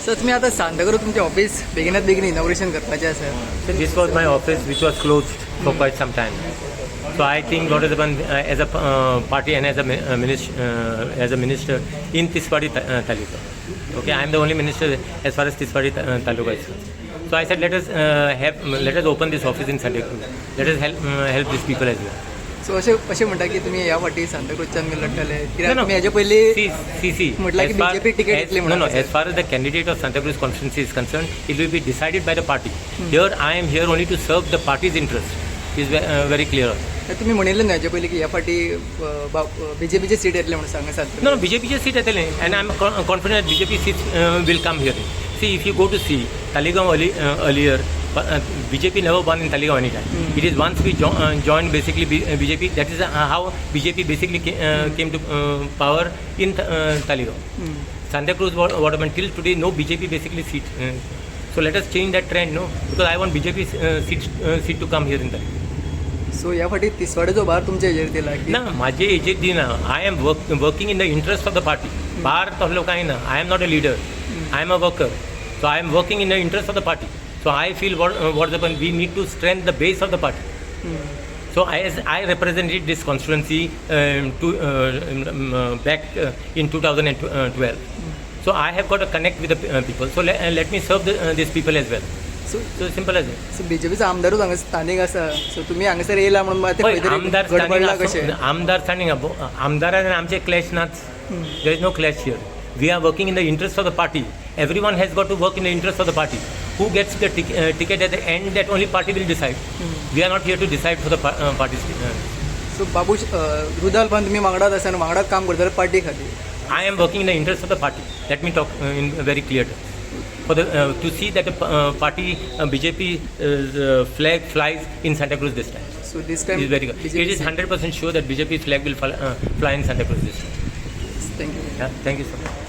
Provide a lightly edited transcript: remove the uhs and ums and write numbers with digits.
Sir तुम्ही आता सांताक्रूज तुमचे ऑफिस बेगिनात बेगीन इनॉग्रेशन करपाचें आसा. So this was my office which was closed for quite some time. So I think Lord Ezaban as a party and as a minister in Tiswadi Taluka. Okay, I am the only minister as far as Tiswadi Taluka is concerned. So I said let us open this office in Santa Cruz. Let us help these people as well. सो अशें म्हणटा की तुमी ह्या फाटी सांताक्रूजच्यान लढटले कित्याक No. तुमी हेजे पयलीं See. म्हटल्यार की as far- बीजेपी टिकेट घेतली No. म्हणून. As far as the candidate of Santa Cruz constituency is concerned, it will be decided by the party. Here I am here only to serve the party's interest. It is very clear. तुम्ही म्हणिल्लें न्हू हेजे पयलीं की ह्या फाटी बीजेपीचे seat येतले म्हणून सांगा सांत. No, BJP's seat at and I am confident that BJP seats will come here. See, if you go to see Talegaon earlier, BJP never won in Talegaon any time. It is once we joined basically BJP, that is how BJP basically came to power in Talegaon. Santa Cruz, what happened till today, no BJP basically seat. So let us change that trend, no? Because I want BJP seat to come here in Talegaon. सो ह्या फाटी तिसवाड्याचो भार तुमच्या हेजेर दिला की ना माझे हेजेर दिना. I am working in the interest of the party. भार तसलो कांय ना. I am not a leader. I am a worker. So I am working in the interest of the party. So I feel what happened, we need to strengthen the base of the party. So as I represented this constituency back in 2012. So I have got to connect with the people. So let me serve these people as well. So simple as it. सो बीजेपीचो आमदारूच हांगा स्थानीक आसा. सो तुमी हांगासर येयला म्हणून म्हाका ते खंय आमदार तरी गडबडला कशें. आमदार standing आमदार and आमचे clash नाच. There is no clash here. We are working in the interest of the party. Everyone has got to work in the interest of the party. Who gets the ticket at the end, that only party will decide. We are not here to decide for the party's. सो बाबू रुदाल पण तुम्ही वांगडात आसा आनी वांगडात काम करता party खातीर. I am working in the interest of the party. Let me talk in very clear terms. For to see that the party BJP flag flies in Santa Cruz this time. So this time It is very good. It is 100% sure that BJP flag will fly in Santa Cruz this time. Thank you. Yeah, thank you so much.